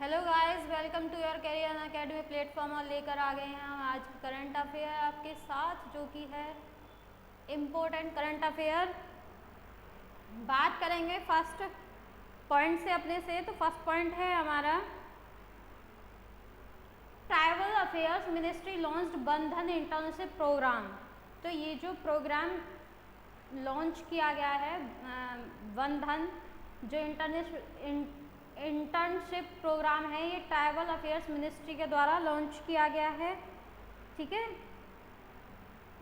Hello guys, welcome to your career academy platform. और लेकर आ गए हैं हम आज करंट अफेयर आपके साथ, जो कि है इम्पोर्टेंट करंट अफेयर। बात करेंगे फर्स्ट पॉइंट से अपने से। तो फर्स्ट पॉइंट है हमारा, ट्राइबल अफेयर्स मिनिस्ट्री लॉन्च्ड बंधन इंटर्नशिप प्रोग्राम। तो ये जो प्रोग्राम लॉन्च किया गया है बंधन, जो इंटर्नशिप प्रोग्राम है, ये ट्राइबल अफेयर्स मिनिस्ट्री के द्वारा लॉन्च किया गया है। ठीक है,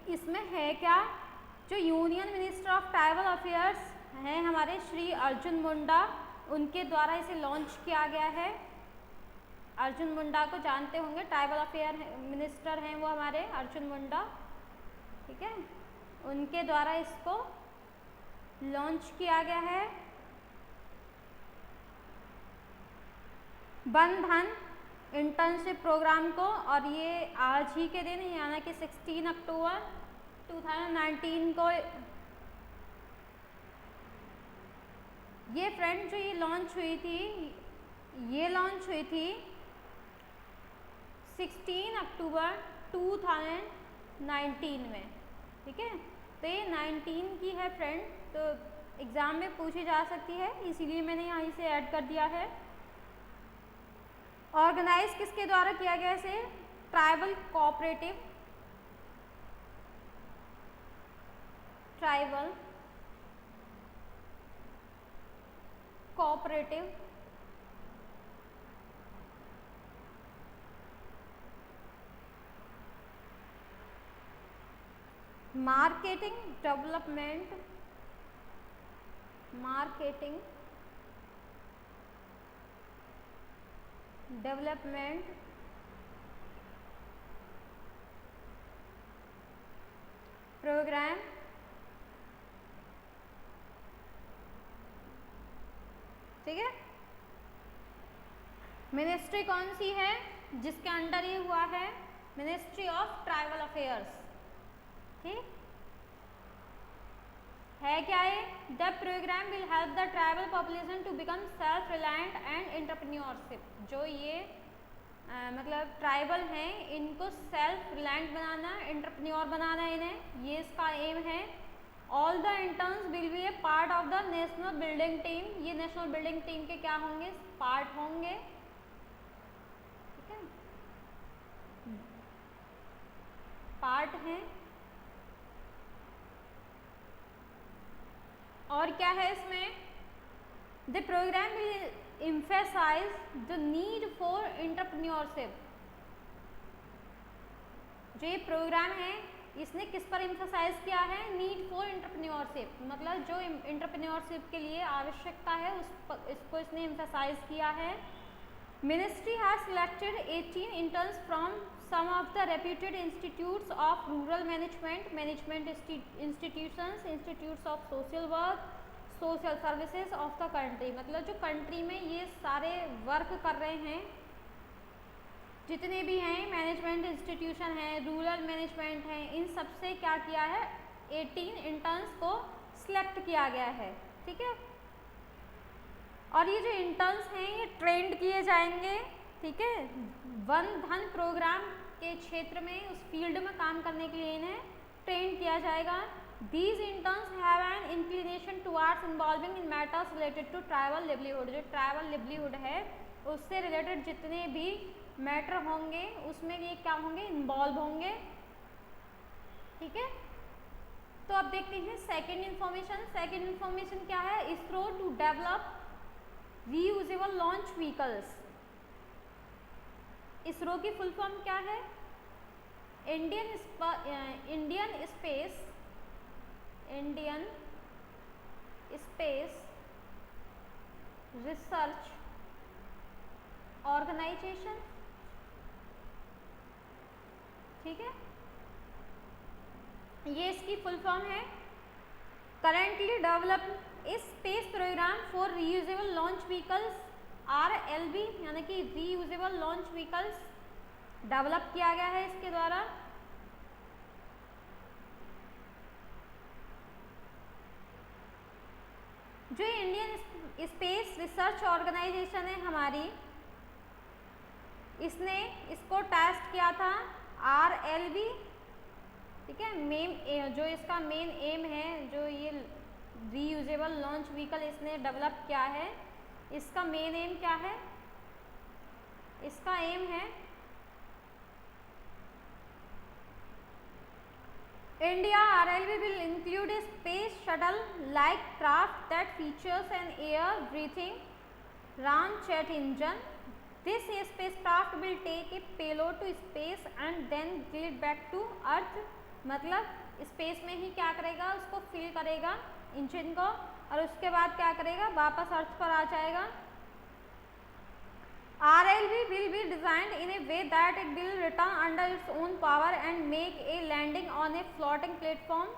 इसमें है क्या, जो union minister of tribal affairs हैं हमारे श्री अर्जुन मुंडा, उनके द्वारा इसे लॉन्च किया गया है। अर्जुन मुंडा को जानते होंगे, ट्राइबल अफेयर मिनिस्टर हैं वो हमारे अर्जुन मुंडा। ठीक है, उनके द्वारा इसको लॉन्च किया गया है बंधन इंटर्नशिप प्रोग्राम को। और ये आज ही के दिन यानी कि 16 अक्टूबर 2019 को ये फ्रेंड जो ये लॉन्च हुई थी 16 अक्टूबर 2019 में। ठीक है, तो ये 19 की है फ्रेंड, तो एग्ज़ाम में पूछी जा सकती है, इसीलिए मैंने यहाँ इसे ऐड कर दिया है। ऑर्गेनाइज किसके द्वारा किया गया इसे? Tribal cooperative marketing development programme ठीक है। मिनिस्ट्री कौन सी है जिसके अंडर ये हुआ है? Ministry of tribal affairs. ठीक है क्या ये? The programme will help the tribal population to become self reliant and entrepreneurship. जो ये मतलब ट्राइबल हैं, इनको सेल्फ रिलायंट बनाना, एंटरप्रेन्योर बनाना इन्हें, ये इसका एम है। All the interns will be a part of the national building team. ये नेशनल बिल्डिंग टीम के क्या होंगे? पार्ट होंगे। ठीक है, पार्ट हैं। और क्या है इसमें? The programme will emphasize the need for entrepreneurship। जो ये प्रोग्राम है इसने किस पर emphasize किया है? नीड फॉर एंटरप्रेन्योरशिप, मतलब जो एंटरप्रेन्योरशिप के लिए आवश्यकता है इसको इसने emphasize किया है। Ministry has selected 18 interns from some of the reputed institutes of rural management institutions, institutes of social work, social services of the country. मतलब जो कंट्री में ये सारे वर्क कर रहे हैं, जितने भी हैं मैनेजमेंट इंस्टीट्यूशन हैं, रूरल मैनेजमेंट हैं, इन सब से क्या किया है? 18 इंटर्न्स को सिलेक्ट किया गया है। ठीक है, और ये जो इंटर्न्स हैं ये ट्रेंड किए जाएंगे। ठीक है, वन धन प्रोग्राम के क्षेत्र में, उस फील्ड में काम करने के लिए इन्हें ट्रेन किया जाएगा। These interns have an inclination towards involving in matters related to tribal livelihood। जो ट्राइबल लिवलीहुड है उससे रिलेटेड जितने भी मैटर होंगे उसमें ये क्या होंगे? इन्वॉल्व होंगे। ठीक है, तो अब देखते हैं सेकेंड इन्फॉर्मेशन। सेकेंड इन्फॉर्मेशन क्या है? ISRO to develop reusable launch vehicles. ISRO की फुल फॉर्म क्या है? Indian space research organisation. ठीक है, ये इसकी फुल फॉर्म है। Currently develop space programme for reusable launch vehicles, RLV, यानी कि रीयूजेबल लॉन्च व्हीकल्स डेवलप किया गया है इसके द्वारा। जो इंडियन स्पेस रिसर्च ऑर्गेनाइजेशन है हमारी, इसने इसको टेस्ट किया था RLV, ठीक है। जो इसका मेन एम है, जो ये रीयूजेबल लॉन्च व्हीकल इसने डेवलप किया है, इसका मेन एम क्या है? इसका एम है India RLV will include a space shuttle like craft that features an air breathing ramjet engine. This spacecraft will take a payload to space and then give it back to earth. मतलब space में ही क्या करेगा, उसको fill करेगा engine को, और उसके बाद क्या करेगा, वापस अर्थ पर आ जाएगा। RLV will be designed in a way that it will return under its own power and make a landing on a floating platform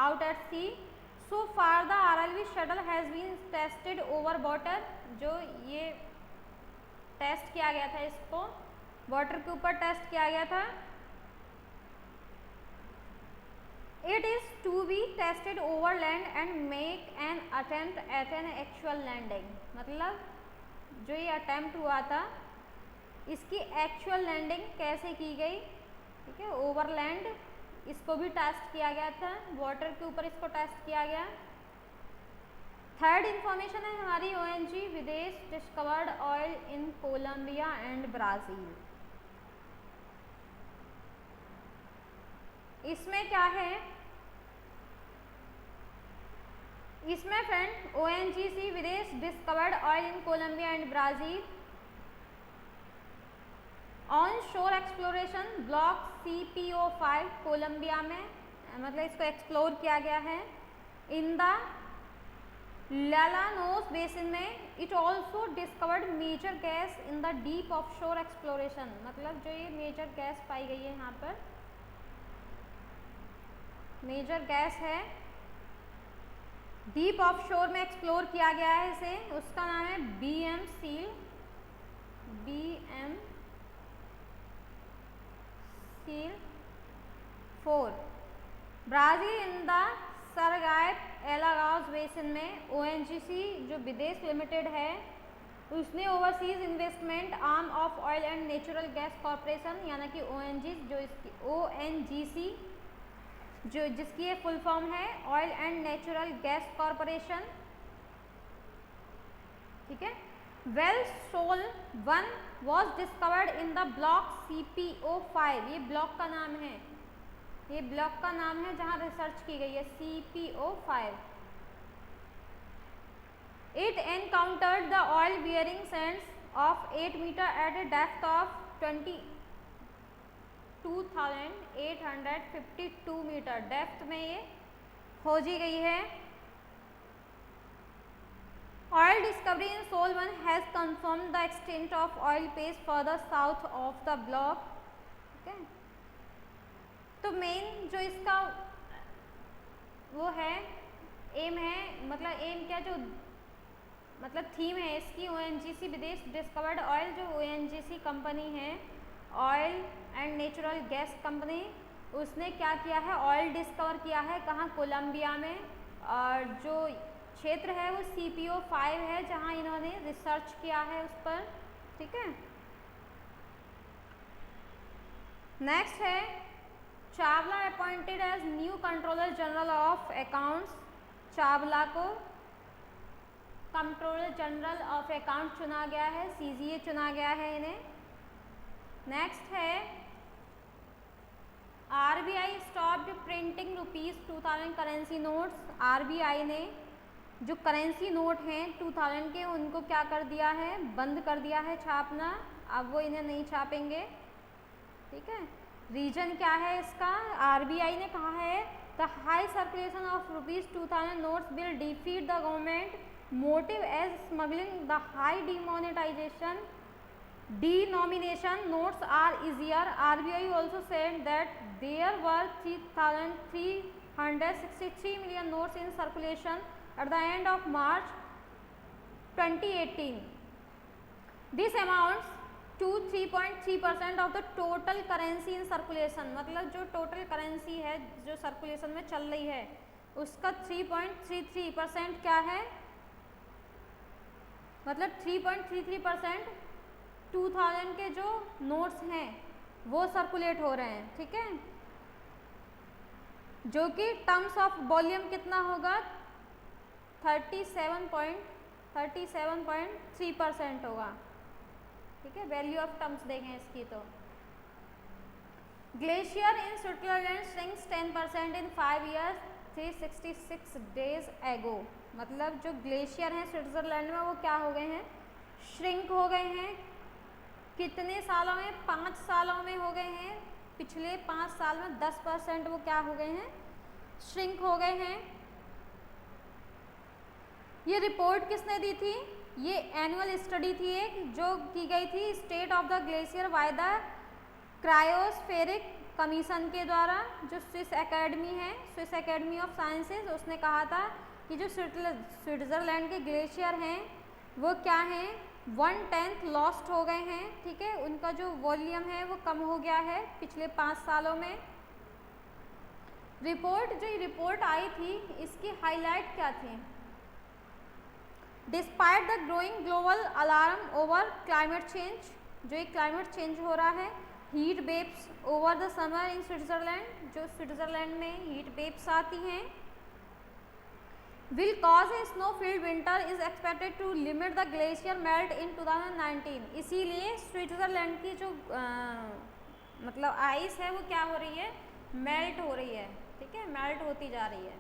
out at sea. So far the RLV shuttle has been tested over water. जो ये test किया गया था, इसको water के ऊपर test किया गया था। It is to be tested over land and make an attempt at an actual landing. मतलब जो ये अटेम्प्ट हुआ था, इसकी एक्चुअल लैंडिंग कैसे की गई, ठीक है, ओवरलैंड, इसको भी टेस्ट किया गया था, वाटर के ऊपर इसको टेस्ट किया गया। थर्ड इंफॉर्मेशन है हमारी ONG Videsh discovered oil in Colombia and Brazil. इसमें क्या है, इसमें friend ONGC Videsh discovered oil in Colombia and Brazil onshore exploration block CPO-5 Colombia में, मतलब इसको एक्सप्लोर किया गया है। इन द लालानोस बेसिन में it also discovered major gas in the deep offshore exploration, मतलब जो ये मेजर गैस पाई गई है, यहाँ पर मेजर गैस है, डीप ऑफशोर में एक्सप्लोर किया गया है इसे, उसका नाम है BM seal 4। Brazil in the Sergipe Alagoas basin में ONGC जो विदेश लिमिटेड है, उसने overseas investment arm of oil and natural gas corporation, यानी कि ONGC जो जिसकी ये फुल फॉर्म है oil and natural gas corporation, ठीक है। Well seal 1 was discovered in the block CPO-5, ये ब्लॉक का नाम है, ये ब्लॉक का नाम है जहां रिसर्च की गई है, CPO-5। It encountered the oil bearing sands of 8 metre at a depth of 2852 metre depth में ये खोजी गई है। Oil discovery in Sol 1 has confirmed the extent of oil pays further south of the block, ठीक है। तो main जो इसका वो है एम है, मतलब एम क्या, जो मतलब थीम है इसकी, ONGC विदेश डिस्कवर्ड ऑयल, जो ONGC कंपनी है, oil and natural gas company, उसने क्या किया है, ऑयल डिस्कवर किया है, कहाँ, कोलंबिया में, और जो क्षेत्र है वो CPO-5 है, जहाँ इन्होंने रिसर्च किया है उस पर, ठीक है। नेक्स्ट है Chawla appointed as new controller general of accounts, Chawla को कंट्रोलर जनरल ऑफ अकाउंट चुना गया है, CGA चुना गया है इन्हें। नेक्स्ट है RBI stopped printing ₹2000 currency notes. RBI ने जो करेंसी नोट हैं 2000 के, उनको क्या कर दिया है, बंद कर दिया है छापना, अब वो इन्हें नहीं छापेंगे, ठीक है। रीजन क्या है इसका, RBI ने कहा है the high circulation of ₹2000 notes will defeat the government motive as smuggling the high demonetisation denomination notes are easier. RBI also said that there were 3,363 million notes in circulation at the end of March 2018. This amounts to 3.3% of the total currency in circulation. मतलब जो total currency है जो circulation में चल रही है, उसका 3.33% क्या है, मतलब 3.33% 2000 के जो नोट्स हैं वो सर्कुलेट हो रहे हैं, ठीक है, जो कि टर्म्स ऑफ वॉल्यूम कितना होगा 37.3% होगा, ठीक है। वैल्यू ऑफ टर्म्स देखें इसकी तो glacier in Switzerland shrinks 10% in 5 years 366 days ago, मतलब जो ग्लेशियर हैं स्विट्जरलैंड में वो क्या हो गए हैं, श्रिंक हो गए हैं। कितने सालों में, 5 सालों में हो गए हैं। पिछले 5 साल में 10% वो क्या हो गए हैं, श्रिंक हो गए हैं। ये रिपोर्ट किसने दी थी, ये एनुअल स्टडी थी एक जो की गई थी state of the glacier by the cryospheric commission के द्वारा, जो स्विस एकेडमी है, स्विस एकेडमी ऑफ साइंसेज, उसने कहा था कि जो स्विट्जरलैंड के ग्लेशियर हैं वो क्या हैं, 1/10 लॉस्ट हो गए हैं, ठीक है। उनका जो वॉल्यूम है वो कम हो गया है पिछले 5 सालों में। रिपोर्ट आई थी, इसकी हाईलाइट क्या थी, despite the growing global alarm over climate change, जो एक क्लाइमेट चेंज हो रहा है, heat waves over the summer in Switzerland, जो स्विट्जरलैंड में हीट वेव्स आती हैं, will cause a snow-filled winter is expected to limit the glacier melt in 2019। इसीलिए स्विट्जरलैंड की जो मतलब आइस है वो क्या हो रही है, मेल्ट हो रही है, ठीक है, मेल्ट होती जा रही है।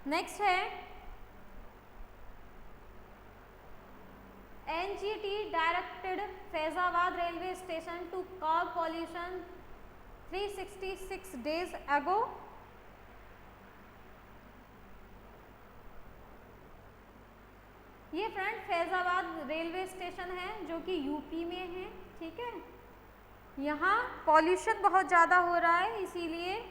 नेक्स्ट है NGT directed Faizabad railway station to curb pollution 366 days ago। ये फ्रेंड फैजाबाद रेलवे स्टेशन है जो कि यूपी में है, ठीक है। यहाँ पॉल्यूशन बहुत ज़्यादा हो रहा है, इसीलिए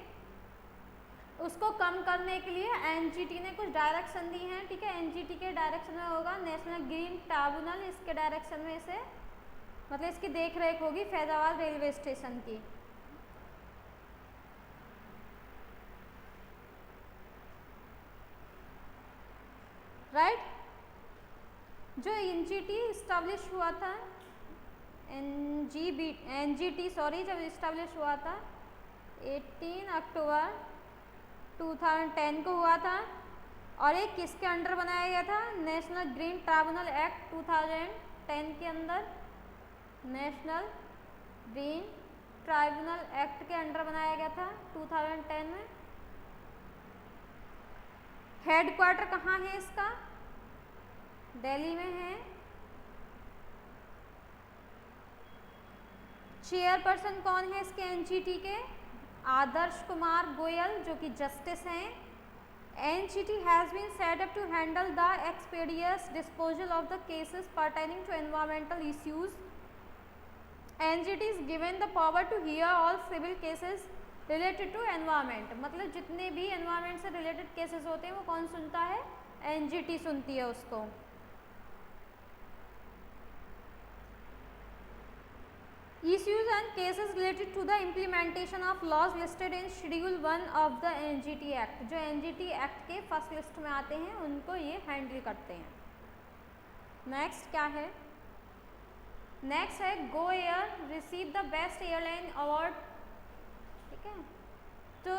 उसको कम करने के लिए एनजीटी ने कुछ डायरेक्शन दी हैं, ठीक है। एनजीटी के डायरेक्शन में होगा नेशनल ग्रीन ट्रिब्यूनल, इसके डायरेक्शन में से मतलब इसकी देख रेख होगी फैजाबाद रेलवे स्टेशन की। राइट, जो एनजीटी इस्टेब्लिश हुआ था, एनजीटी जब इस्टेब्लिश हुआ था 18 अक्टूबर 2010 को हुआ था, और एक किसके अंडर बनाया गया था, नेशनल ग्रीन ट्रिब्यूनल एक्ट 2010 के अंदर, नेशनल ग्रीन ट्रिब्यूनल एक्ट के अंडर बनाया गया था 2010 में। हेडक्वार्टर कहाँ है इसका, दिल्ली में है। चेयरपर्सन कौन है इसके एनजीटी के, आदर्श कुमार गोयल, जो कि जस्टिस हैं। NGT has been set up to handle the expeditious disposal of the cases pertaining to environmental issues. NGT is given the power to hear all civil cases related to environment, मतलब जितने भी environment से related cases होते हैं वो कौन सुनता है, एनजीटी सुनती है उसको। Issues and cases related to the implementation of laws listed in Schedule 1 of the NGT Act, जो NGT Act के फर्स्ट लिस्ट में आते हैं उनको ये हैंडल करते हैं। नेक्स्ट क्या है, नेक्स्ट है Go Air receive the best airline award, ठीक है। तो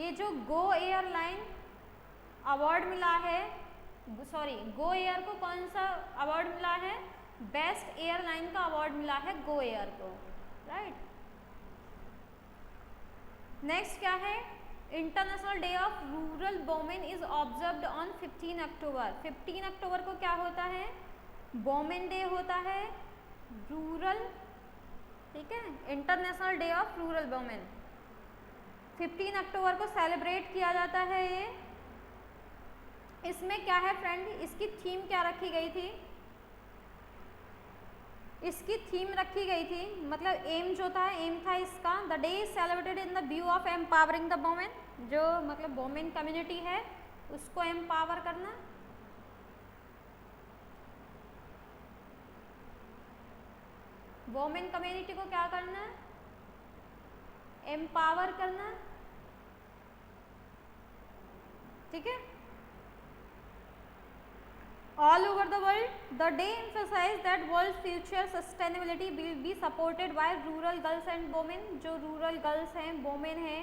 ये जो गो एयरलाइन अवार्ड मिला है, सॉरी गो एयर को कौन सा अवार्ड मिला है, बेस्ट एयरलाइन का अवार्ड मिला है गो एयर को, राइट। नेक्स्ट क्या है, international day of rural women is observed on 15 अक्टूबर। 15 अक्टूबर को क्या होता है, वोमेन डे होता है, रूरल, ठीक है, international day of rural women 15 अक्टूबर को सेलिब्रेट किया जाता है ये। इसमें क्या है फ्रेंड, इसकी थीम क्या रखी गई थी, इसकी थीम रखी गई थी, मतलब एम जो था, एम था इसका, the day is celebrated in the view of empowering the women, जो मतलब वोमेन कम्युनिटी है उसको एम्पावर करना। वोमेन कम्युनिटी को क्या करना, एम्पावर करना, ठीक है। all over the world. The day emphasized that world's future sustainability will be supported by rural girls and women. जो rural girls हैं, women हैं,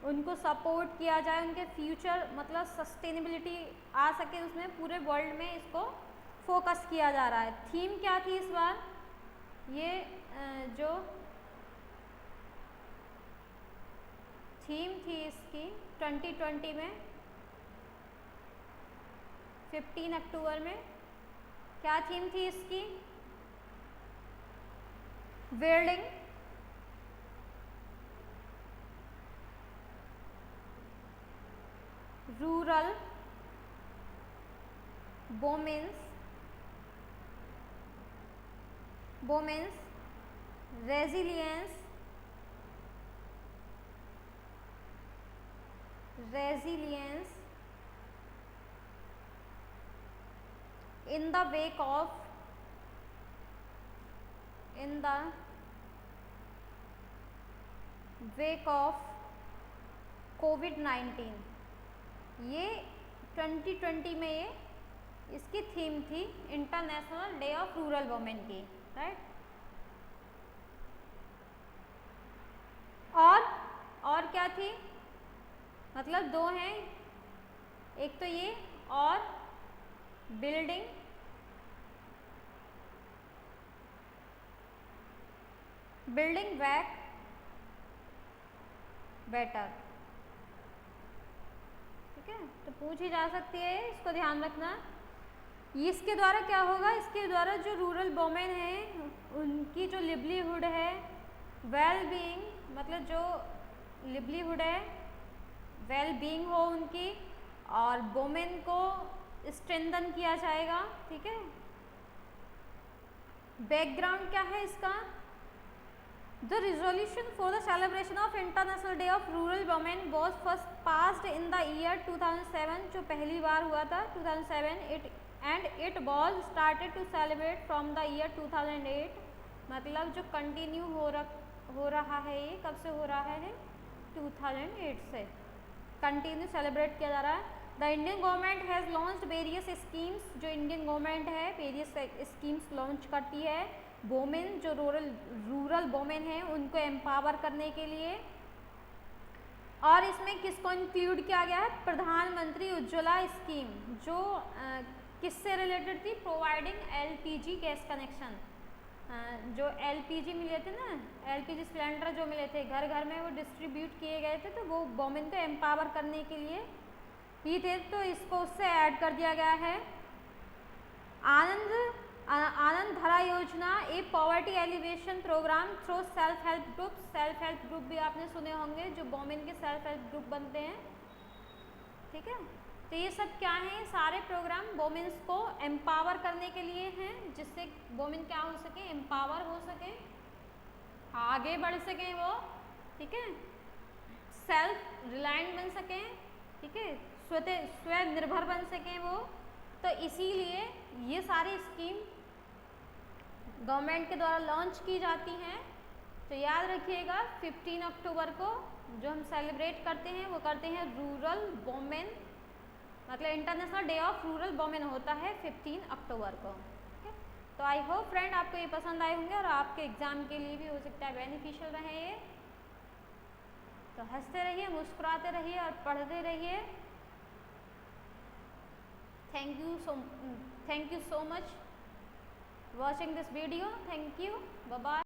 उनको सपोर्ट किया जाए, उनके फ्यूचर मतलब सस्टेनेबिलिटी आ सके उसमें, पूरे वर्ल्ड में इसको फोकस किया जा रहा है। थीम क्या थी इस बार? ये जो थीम थी इसकी 2020 में 15 अक्टूबर में क्या थीम थी इसकी? Building rural women's resilience in the wake of COVID-19। ये 2020 में ये इसकी थीम थी, international day of rural women की, राइट। और क्या थी? मतलब दो हैं, एक तो ये और बिल्डिंग बैक बेटर, ठीक है। तो पूछी जा सकती है, इसको ध्यान रखना। इसके द्वारा क्या होगा? इसके द्वारा जो रूरल वुमेन हैं उनकी जो लिवलीहुड है, वेल बीइंग, मतलब जो लिवलीहुड है वेल बीइंग हो उनकी, और वुमेन को स्ट्रेंथन किया जाएगा, ठीक है। बैकग्राउंड क्या है इसका? The resolution for the celebration of international day of rural women was first passed in the year 2007, जो पहली बार हुआ था 2007, and it was started to celebrate from the year 2008। मतलब जो कंटिन्यू हो रहा है, ये कब से हो रहा है? 2008 से कंटिन्यू सेलिब्रेट किया जा रहा है। The Indian government has launched various schemes, जो इंडियन गवर्नमेंट है वेरियस स्कीम्स लॉन्च करती है वोमेन, जो रूरल वोमेन हैं उनको एम्पावर करने के लिए। और इसमें किसको इंक्लूड किया गया है? प्रधानमंत्री उज्ज्वला स्कीम, जो किससे रिलेटेड थी? Providing LPG gas connection. जो एलपीजी मिले थे ना, एलपीजी सिलेंडर जो मिले थे घर घर में, वो डिस्ट्रीब्यूट किए गए थे, तो वो वोमेन को एम्पावर करने के लिए ही थे, तो इसको उससे ऐड कर दिया गया है। Anand Dhara Yojana, a poverty alleviation programme through self help group. Self help group भी आपने सुने होंगे, जो वोमेन के सेल्फ हेल्प ग्रुप बनते हैं, ठीक है। तो ये सब क्या है? सारे प्रोग्राम वोमेन्स को एम्पावर करने के लिए हैं, जिससे वोमेन क्या हो सके? एम्पावर हो सके, आगे बढ़ सकें वो, ठीक है, सेल्फ रिलायंट बन सकें, ठीक है, स्वनिर्भर बन सकें वो। तो इसीलिए ये सारी स्कीम गवर्नमेंट के द्वारा लॉन्च की जाती हैं। तो याद रखिएगा 15 अक्टूबर को जो हम सेलिब्रेट करते हैं वो करते हैं रूरल वुमेन, मतलब international day of rural women होता है 15 अक्टूबर को, ठीक है। तो आई होप फ्रेंड आपको ये पसंद आए होंगे और आपके एग्जाम के लिए भी हो सकता है बेनिफिशियल रहे ये। तो हंसते रहिए, मुस्कुराते रहिए और पढ़ते रहिए। Thank you so much watching this video. Thank you. Bye bye.